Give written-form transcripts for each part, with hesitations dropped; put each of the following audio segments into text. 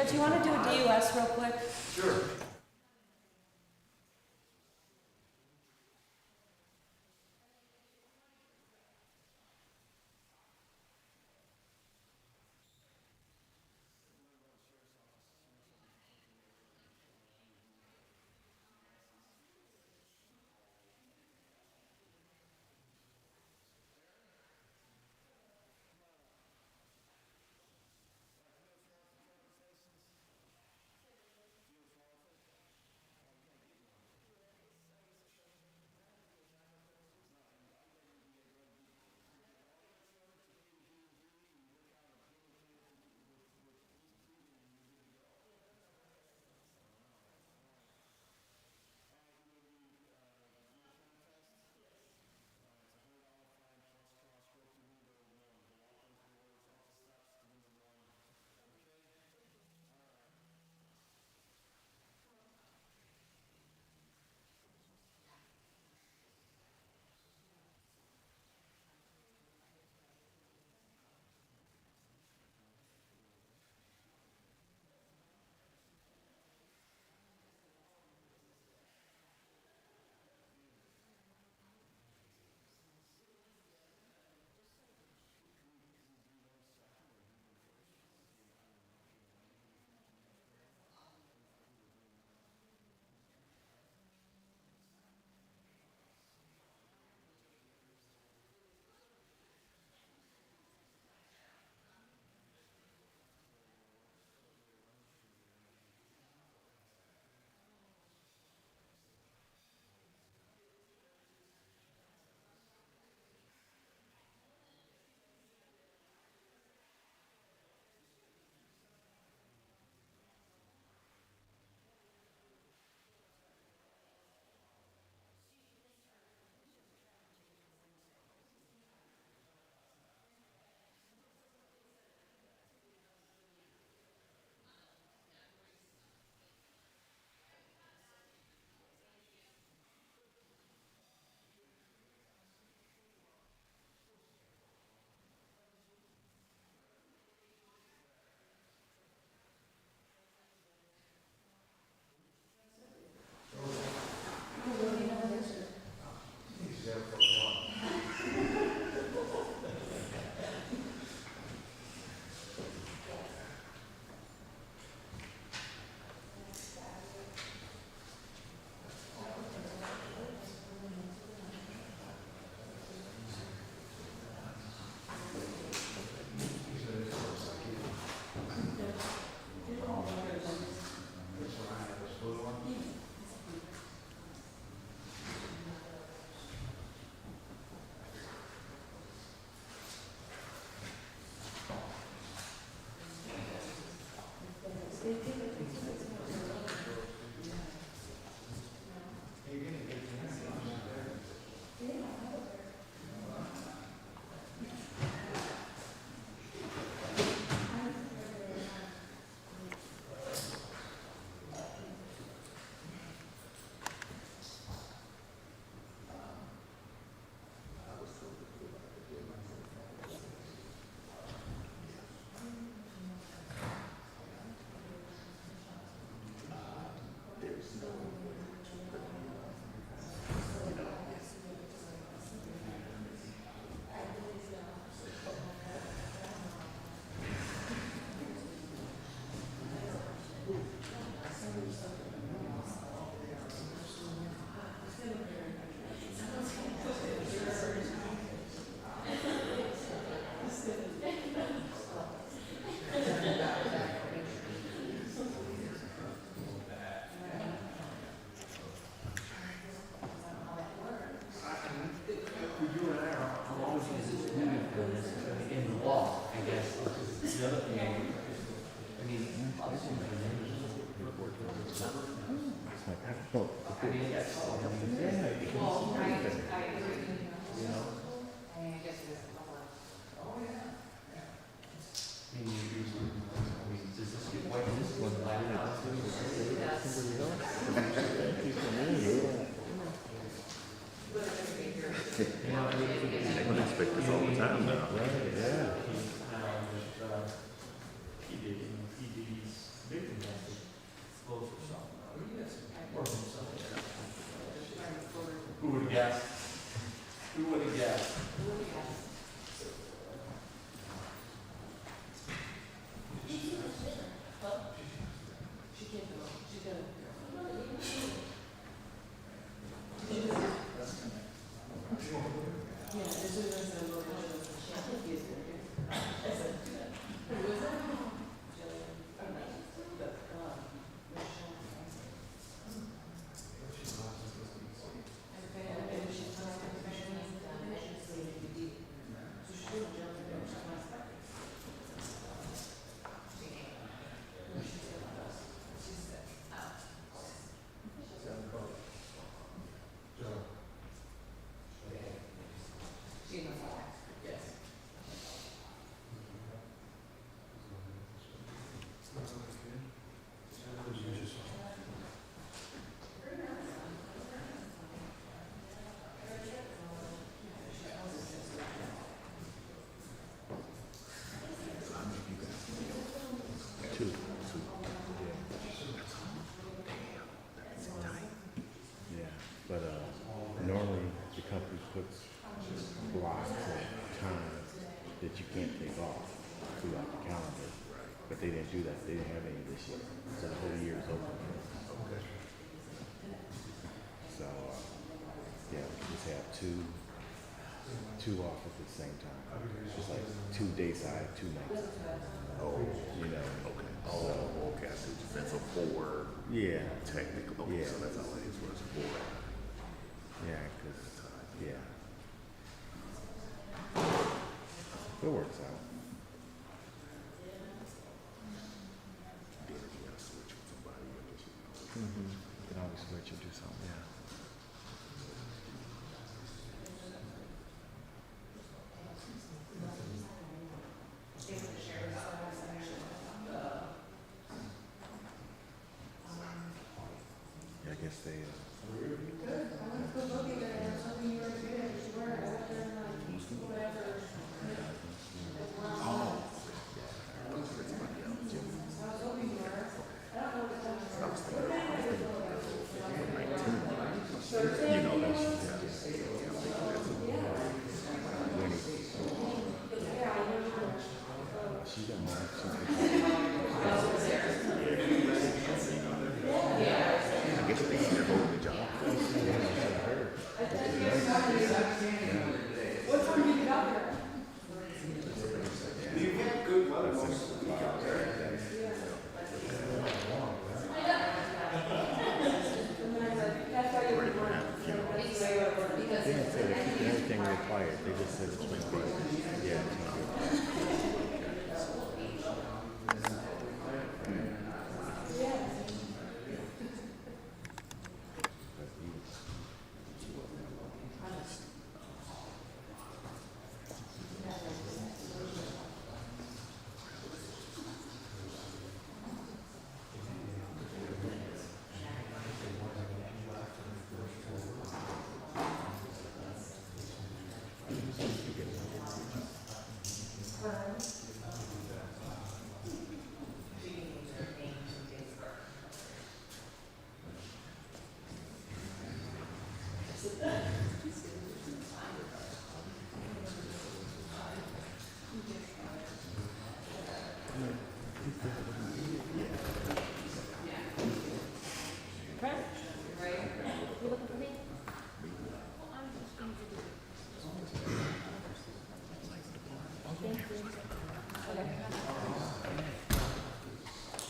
Rich, you want to do a DUS real quick? Sure. Yeah. He did, he did, Who would have guessed? Who would have guessed? But normally the company puts blocks of time that you can't take off throughout the calendar. But they didn't do that. They didn't have any this year. So the whole year is open. So yeah, we can just have two off at the same time. It's like 2 days side, 2 nights. Oh, You know. okay. So, Oh, okay. I see what you meant. So 4 yeah. technical. Okay, Yeah. so that's all it is. Was 4. Yeah, because, yeah. It works out. Then if you gotta switch with somebody, I guess you know. You can always switch or do something, yeah. Yeah, I guess they, You know, that's, she got more, I guess they're holding the job. They didn't say they're keeping everything required, they just said it's going to be, yeah, it's going to be.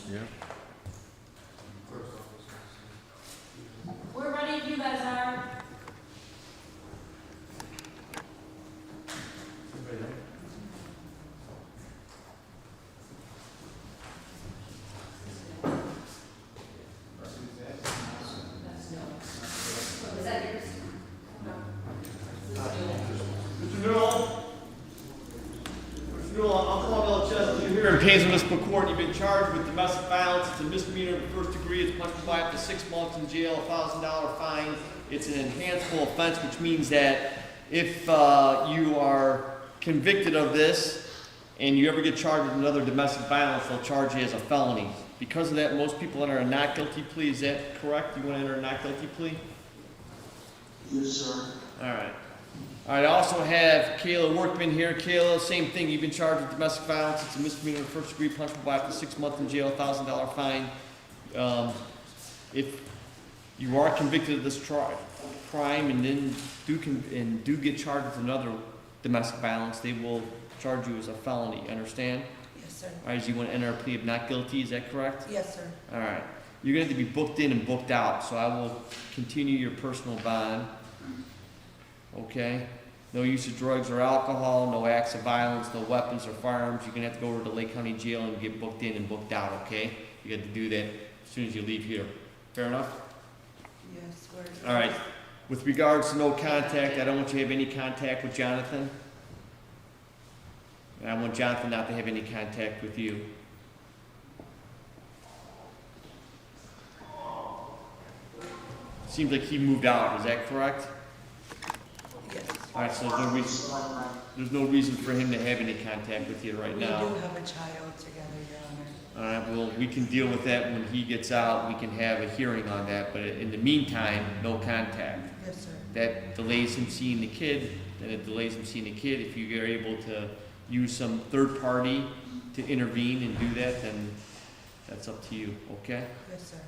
Yeah. We're ready if you guys are. Here in Painesville Municipal Court, you've been charged with domestic violence. It's a misdemeanor of the first degree. It's punishable by up to 6 months in jail, $1,000 fine. It's an enhanceable offense, which means that if you are convicted of this and you ever get charged with another domestic violence, they'll charge you as a felony. Because of that, most people enter a not guilty plea. Is that correct? You want to enter a not guilty plea? Yes, sir. All right. All right, I also have Kayla Workman here. Kayla, same thing. You've been charged with domestic violence. It's a misdemeanor, first degree, punishable by up to 6 months in jail, $1,000 fine. If you are convicted of this crime and then do get charged with another domestic violence, they will charge you as a felony. Understand? Yes, sir. All right, so you want to enter a plea of not guilty. Is that correct? Yes, sir. All right. You're going to have to be booked in and booked out, so I will continue your personal bond. Okay? No use of drugs or alcohol, no acts of violence, no weapons or firearms. You're going to have to go over to Lake County Jail and get booked in and booked out, okay? You got to do that as soon as you leave here. Fair enough? Yes, where? All right. With regards to no contact, I don't want you to have any contact with Jonathan. And I want Jonathan not to have any contact with you. Seems like he moved out, is that correct? Yes. All right, so there's no reason for him to have any contact with you right We do now. have a child together, Your Honor. All right, well, we can deal with that when he gets out. We can have a hearing on that, but in the meantime, no contact. Yes, sir. That delays him seeing the kid, then it delays him seeing the kid. If you are able to use some third party to intervene and do that, then that's up to you, okay? Yes, sir.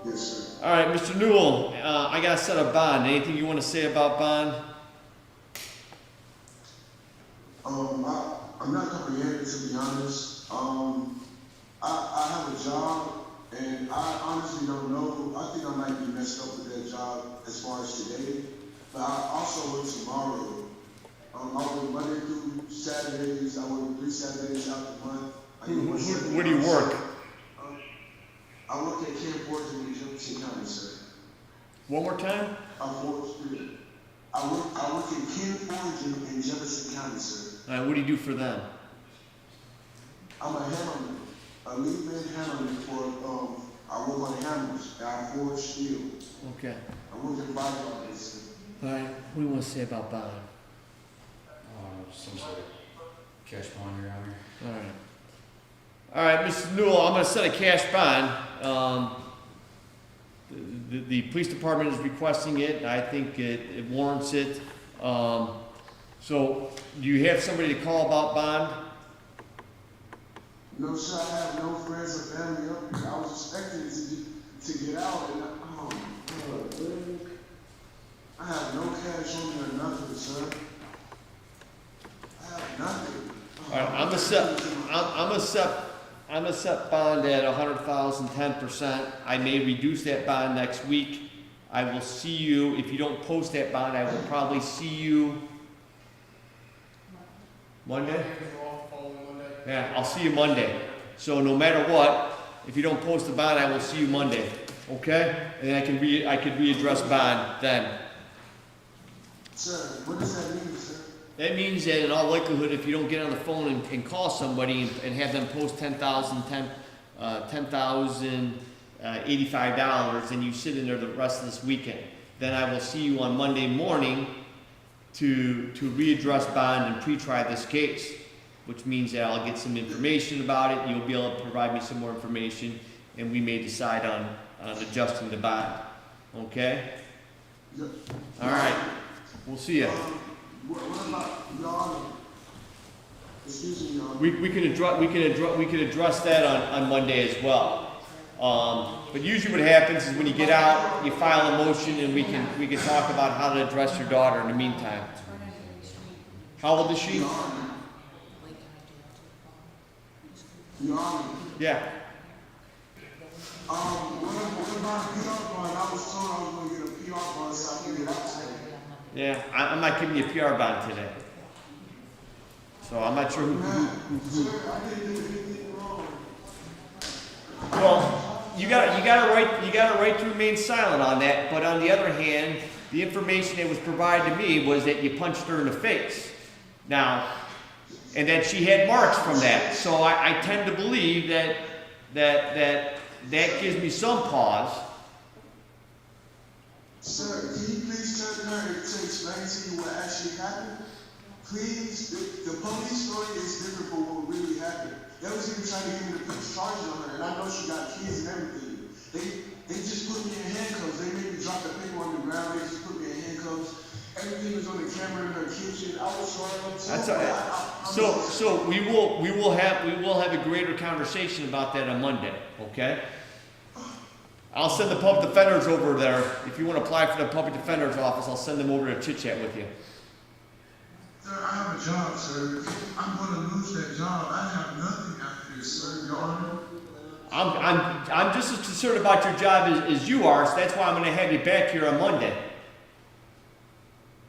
Yes, sir. All right, Mr. Newell, I got to set a bond. Anything you want to say about bond? I'm not comprehending, to be honest. I have a job, and I honestly don't know. I think I might be messed up with that job as far as today, but I also work tomorrow. I work Monday through Saturdays. I work 3 Saturdays out the month. Where do you work? I work at Camp Fortune in Jefferson County, sir. One more time? I work at Camp Fortune in Jefferson County, sir. All right, what do you do for them? I'm a hammerman, a lead man hammerman for, I work on hammers, and I forge steel. Okay. I work in bodyguard, sir. All right, what do you want to say about bond? Some sort of cash bond, Your Honor. All right. All right, Mr. Newell, I'm going to set a cash bond. The police department is requesting it. I think it warrants it. So, do you have somebody to call about bond? No, sir, I have no friends or family up here. I was expecting to get out, and I have no cash on me or nothing, sir. I have nothing. All right, I'm gonna set bond at 100,000, 10%. I may reduce that bond next week. I will see you, if you don't post that bond, I will probably see you Monday? Yeah, I'll see you Monday. So no matter what, if you don't post the bond, I will see you Monday, okay? And then I could readdress bond then. Sir, what does that mean, sir? That means that in all likelihood, if you don't get on the phone and call somebody and have them post $10,085, and you sit in there the rest of this weekend, then I will see you on Monday morning to readdress bond and pre-try this case, which means that I'll get some information about it. You'll be able to provide me some more information, and we may decide on adjusting the bond. Okay? Yep. All right. We'll see you. What about y'all? Excuse me, y'all. We can address that on Monday as well. But usually what happens is when you get out, you file a motion, and we can talk about how to address your daughter in the meantime. How old is she? Your Honor. Yeah. What about PR bond? I was told I was going to get a PR bond so I can get out today. Yeah. I'm not giving you a PR bond today. So I'm not sure who. Sir, I didn't do anything wrong. Well, you got a right to remain silent on that. But on the other hand, the information that was provided to me was that you punched her in the face. Now, and that she had marks from that. So I tend to believe that gives me some pause. Sir, can you please tell her to explain to you what actually happened? Please, the police story is different from what really happened. They was even trying to get me to put charges on her, and I know she got kids and everything. They just put me in handcuffs. They made me drop the paper on the ground. They just put me in handcuffs. Everything was on the camera in her kitchen. I was showing up. That's all right. So we will have a greater conversation about that on Monday, okay? I'll send the public defenders over there. If you want to apply for the public defender's office, I'll send them over to chit chat with you. Sir, I have a job, sir. I'm going to lose that job. I have nothing after this, sir, Your Honor. I'm just as concerned about your job as you are, so that's why I'm going to have you back here on Monday.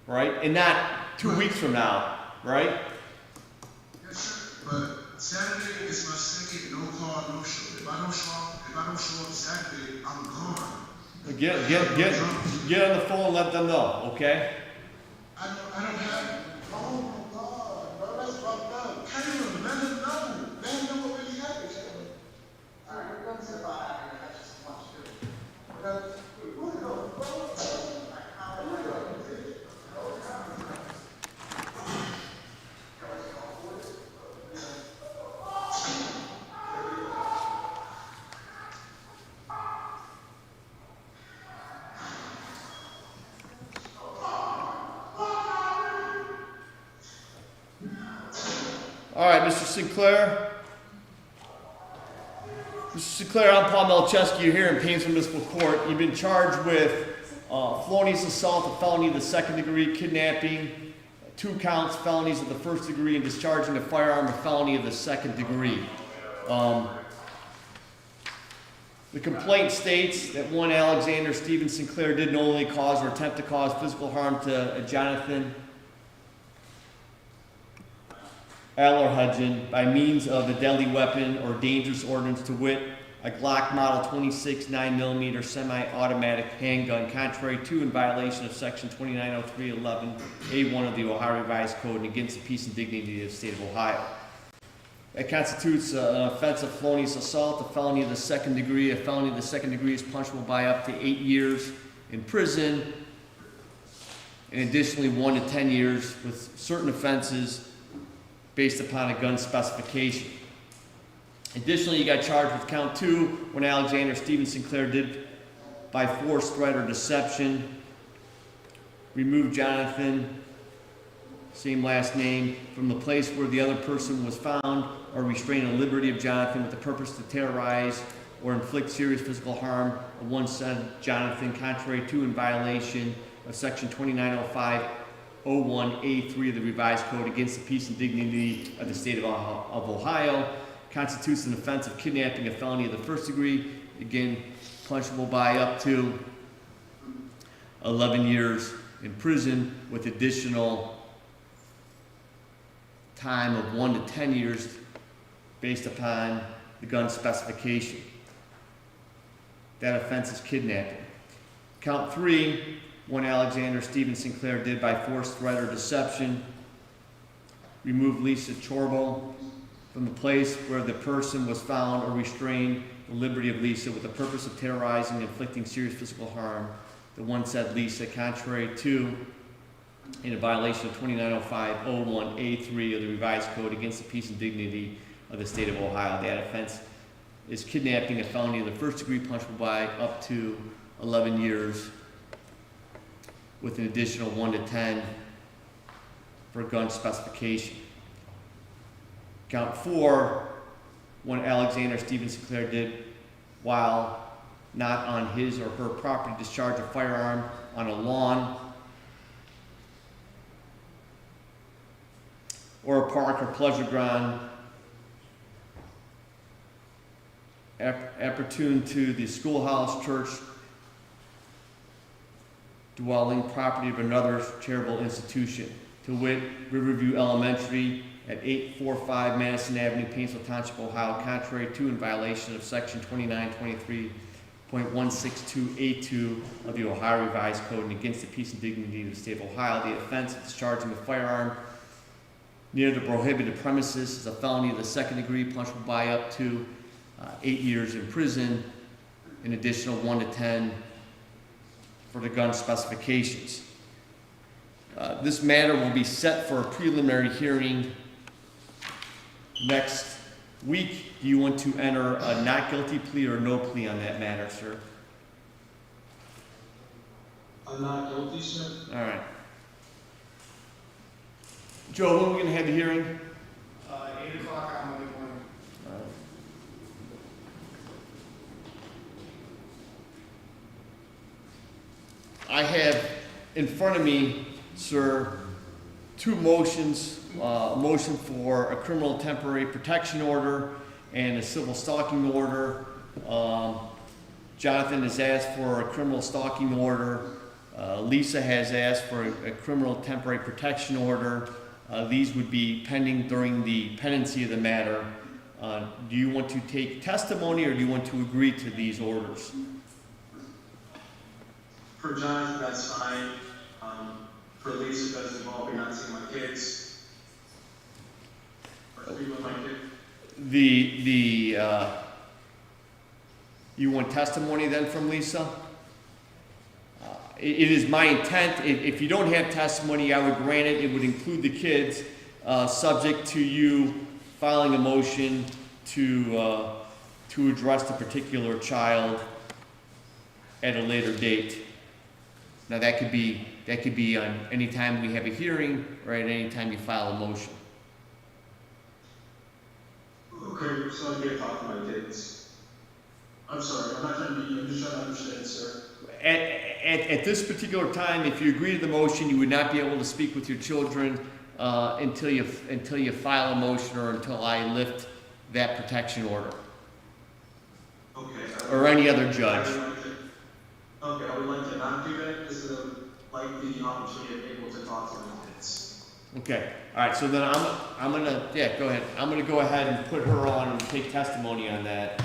Right? And not 2 weeks from now, right? Yes, sir. But Saturday is my second no call, no show. If I don't show up Saturday, I'm gone. Get on the phone and let them know, okay? I don't have. Oh my God, bro, that's fucked up. Caleb, let him know. Let him know what really happened. All right, we're gonna see about having that just much too. All right, Mr. Sinclair. Mr. Sinclair, I'm Paul Melchesky. You're here in Painesville Municipal Court. You've been charged with felonies, assault, a felony of the second degree, kidnapping, 2 counts, felonies of the first degree, and discharging a firearm, a felony of the second degree. The complaint states that one Alexander Stephen Sinclair did knowingly cause or attempt to cause physical harm to Jonathan Allerhudgen by means of a deadly weapon or dangerous ordinance, to wit, a Glock Model 26 9mm semi-automatic handgun, contrary to and violation of Section 2903(11)(a)(1) of the Ohio Revised Code and against the peace and dignity of the state of Ohio. That constitutes an offense of felonious assault, a felony of the second degree. A felony of the second degree is punishable by up to 8 years in prison, and additionally 1 to 10 years with certain offenses based upon a gun specification. Additionally, you got charged with count 2 when Alexander Stephen Sinclair did, by force, threat, or deception, remove Jonathan, same last name, from the place where the other person was found, or restrain the liberty of Jonathan with the purpose to terrorize or inflict serious physical harm of one said Jonathan, contrary to and violation of Section 2905(01)(a)(3) of the Revised Code against the peace and dignity of the state of Ohio, constitutes an offense of kidnapping, a felony of the first degree, again punishable by up to 11 years in prison with additional time of 1 to 10 years based upon the gun specification. That offense is kidnapping. Count 3, one Alexander Stephen Sinclair did by force, threat, or deception, remove Lisa Chorbo from the place where the person was found or restrained the liberty of Lisa with the purpose of terrorizing and inflicting serious physical harm to one said Lisa, contrary to in a violation of 2905(01)(a)(3) of the Revised Code against the peace and dignity of the state of Ohio. That offense is kidnapping, a felony of the first degree, punishable by up to 11 years with an additional 1 to 10 for gun specification. Count 4, one Alexander Stephen Sinclair did while not on his or her property, discharge a firearm on a lawn or a park or pleasure ground appertaining to the schoolhouse, church, dwelling, property of another charitable institution, to wit, Riverview Elementary at 845 Madison Avenue, Painesville Township, Ohio, contrary to and violation of Section 2923.162(a)(2) of the Ohio Revised Code and against the peace and dignity of the state of Ohio. The offense of discharging a firearm near the prohibited premises is a felony of the second degree, punishable by up to 8 years in prison, an additional 1 to 10 for the gun specifications. This matter will be set for a preliminary hearing next week, do you want to enter a not guilty plea or no plea on that matter, sir? I'm not guilty, sir. All right. Joe, when are we going to have the hearing? 8 o'clock on Monday morning. I have in front of me, sir, two motions. A motion for a criminal temporary protection order and a civil stalking order. Jonathan has asked for a criminal stalking order. Lisa has asked for a criminal temporary protection order. These would be pending during the pendency of the matter. Do you want to take testimony or do you want to agree to these orders? For Jonathan, that's fine. For Lisa, does involve me not seeing my kids. Or speak with my kid. You want testimony then from Lisa? It is my intent, if you don't have testimony, I would grant it. It would include the kids, subject to you filing a motion to address the particular child at a later date. Now that could be on any time we have a hearing or at any time you file a motion. Okay, so I can't talk to my kids. I'm sorry, I'm not trying to be, I'm just trying to understand, sir. At this particular time, if you agree to the motion, you would not be able to speak with your children until you file a motion or until I lift that protection order. Okay. Or any other judge. Okay, I would like to not do that, because I would like the opportunity of able to talk to my kids. Okay, all right, so then I'm gonna, yeah, go ahead. I'm gonna go ahead and put her on and take testimony on that.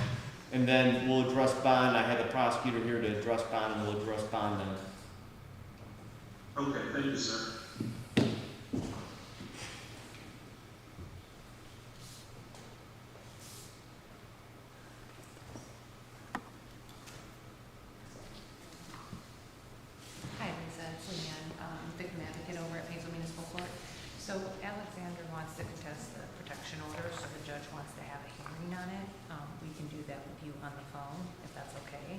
And then we'll address bond. I had the prosecutor here to address bond and we'll address bond then. Okay, thank you, sir. Hi, Lisa. It's Leanne, victim advocate over at Painesville Municipal Court. So Alexander wants to contest the protection order, so the judge wants to have a hearing on it. We can do that with you on the phone, if that's okay.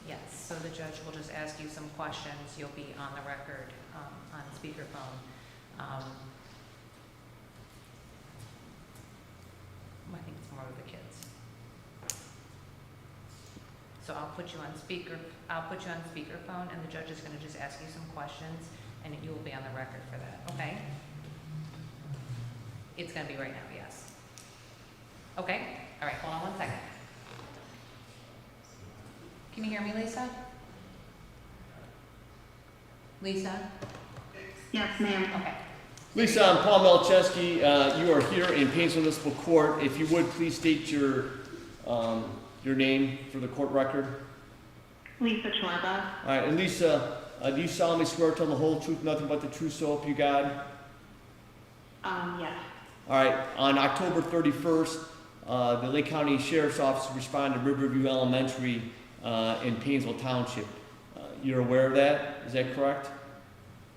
Yes, so the judge will just ask you some questions. You'll be on the record, on speakerphone. I think it's more of the kids. So I'll put you on speakerphone, and the judge is gonna just ask you some questions, and you will be on the record for that, okay? It's gonna be right now, yes. Okay, all right, hold on 1 second. Can you hear me, Lisa? Lisa? Yes, ma'am. Okay. Lisa, I'm Paul Melchesky. You are here in Painesville Municipal Court. If you would, please state your name for the court record. Lisa Chorba. All right, and Lisa, do you solemnly swear to tell the whole truth, nothing but the truth, so help you God? Yes. All right, on October 31st, the Lake County Sheriff's Office responded to Riverview Elementary in Painesville Township. You're aware of that? Is that correct?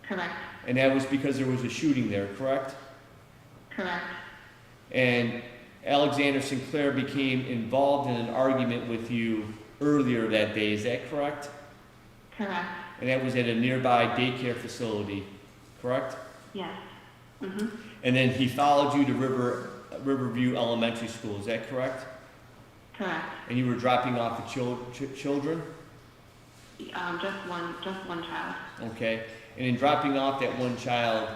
Correct. And that was because there was a shooting there, correct? Correct. And Alexander Sinclair became involved in an argument with you earlier that day, is that correct? Correct. And that was at a nearby daycare facility, correct? Yes. Mm-hmm. And then he followed you to Riverview Elementary School, is that correct? Correct. And you were dropping off the children? Just one child. Okay. And in dropping off that one child,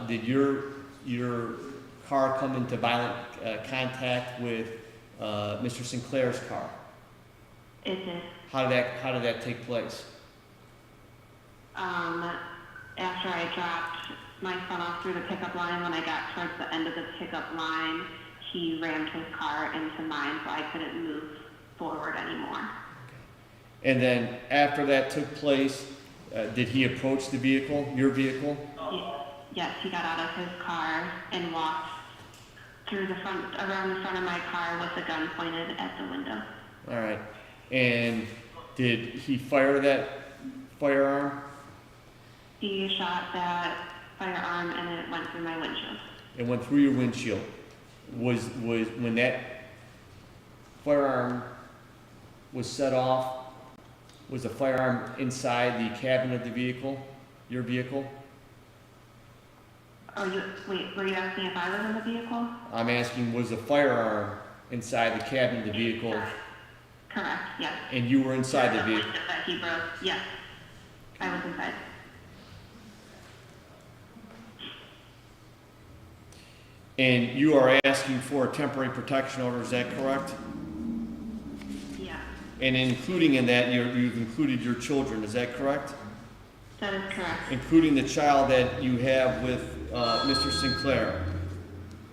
did your car come into violent contact with Mr. Sinclair's car? It did. How did that take place? After I dropped my son off through the pickup line, when I got towards the end of the pickup line, he rammed his car into mine, so I couldn't move forward anymore. And then after that took place, did he approach the vehicle, your vehicle? Yes, he got out of his car and walked around the front of my car with a gun pointed at the window. All right. And did he fire that firearm? He shot that firearm and it went through my windshield. and went through your windshield. Was when that firearm was set off, was the firearm inside the cabin of the vehicle, your vehicle? Wait, were you asking if I was in the vehicle? I'm asking, was the firearm inside the cabin of the vehicle? Correct, yes. And you were inside the The vehicle? window that he broke, yes. I was inside. And you are asking for a temporary protection order, is that correct? Yeah, And including in that, you've included your children, is that correct? that is correct. Including the child that you have with Mr. Sinclair,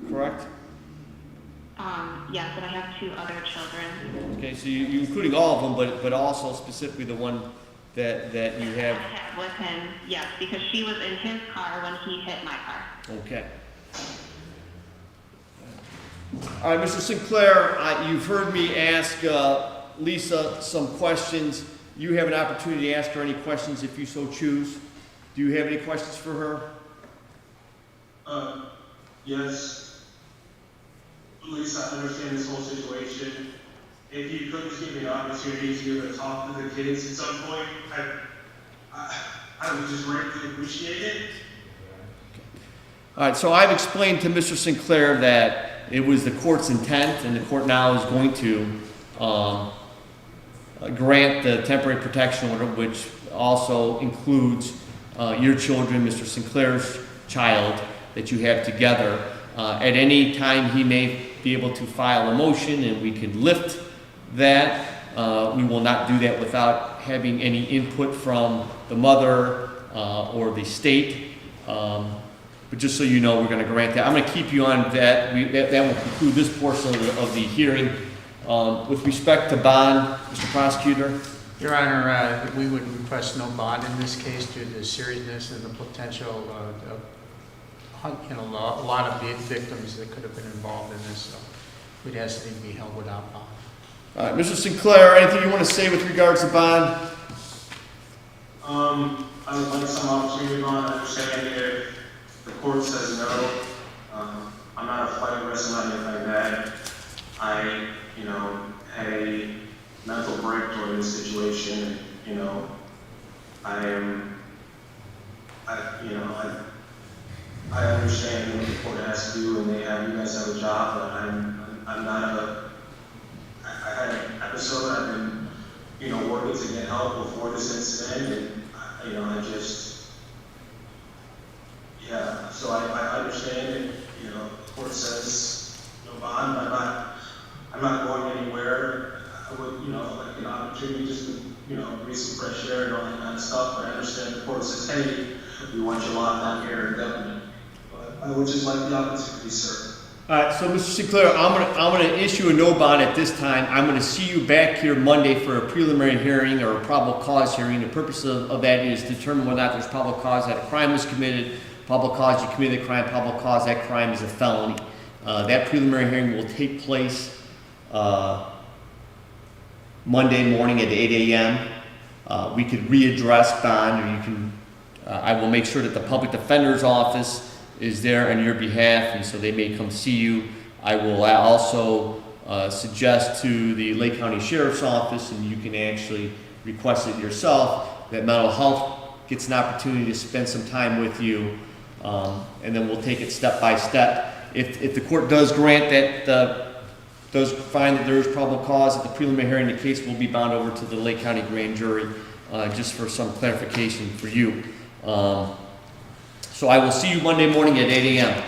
correct? Yes, and I have 2 other children. Okay, so you including all of them, but also specifically the one that you I have, have with him, yes, because she was in his car when he hit my car. okay. All right, Mr. Sinclair, you've heard me ask Lisa some questions. You have an opportunity to ask her any questions if you so choose. Do you have any questions for her? Yes. Lisa, I understand this whole situation. If you could just give me an opportunity to be able to talk to the kids at some point, I would just greatly appreciate it. All right, so I've explained to Mr. Sinclair that it was the court's intent, and the court now is going to grant the temporary protection order, which also includes your children, Mr. Sinclair's child, that you have together. At any time, he may be able to file a motion, and we could lift that. We will not do that without having any input from the mother or the state. But just so you know, we're going to grant that. I'm going to keep you on that. That will conclude this portion of the hearing. With respect to bond, Mr. Prosecutor? Your Honor, we would request no bond in this case due to the seriousness and the potential a lot of victims that could have been involved in this. So we'd ask that he be held without bond. All right, Mr. Sinclair, anything you want to say with regards to bond? I would like some opportunity on understanding if the court says no. I'm not a flight risk or anything like that. I, had a mental break during this situation. I understand what the court has to do, and you guys have a job, but I'm not I had an episode. I've been, working to get help before this incident, and so I understand it. The court says no bond. I'm not going anywhere. I would, like an opportunity just to, breathe some fresh air and all that kind of stuff. But I understand the court says, hey, we want you locked down here indefinitely. But I would just like the opportunity, sir. All right, so Mr. Sinclair, I'm gonna issue a no bond at this time. I'm gonna see you back here Monday for a preliminary hearing or a probable cause hearing. The purpose of that is to determine whether or not there's probable cause that a crime was committed, probable cause you committed a crime, probable cause that crime is a felony. That preliminary hearing will take place Monday morning at 8 a.m. We could readdress bond, or you can, I will make sure that the public defender's office is there on your behalf, and so they may come see you. I will also suggest to the Lake County Sheriff's Office, and you can actually request it yourself, that mental health gets an opportunity to spend some time with you, and then we'll take it step by step. If the court does grant that, does find that there is probable cause at the preliminary hearing, the case will be bound over to the Lake County Grand Jury, just for some clarification for you. So I will see you Monday morning at 8 a.m.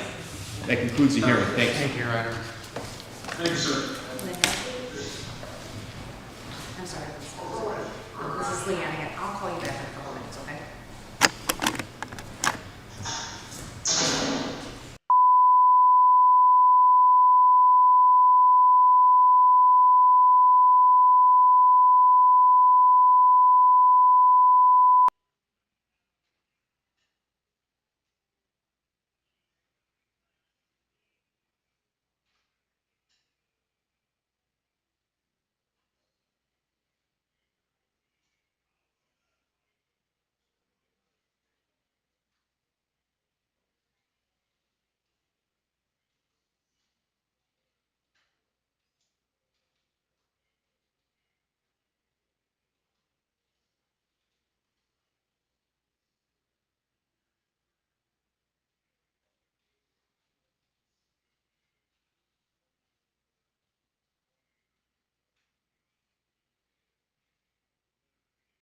That concludes the hearing. Thanks. Thank you, Your Honor. Thank you, sir.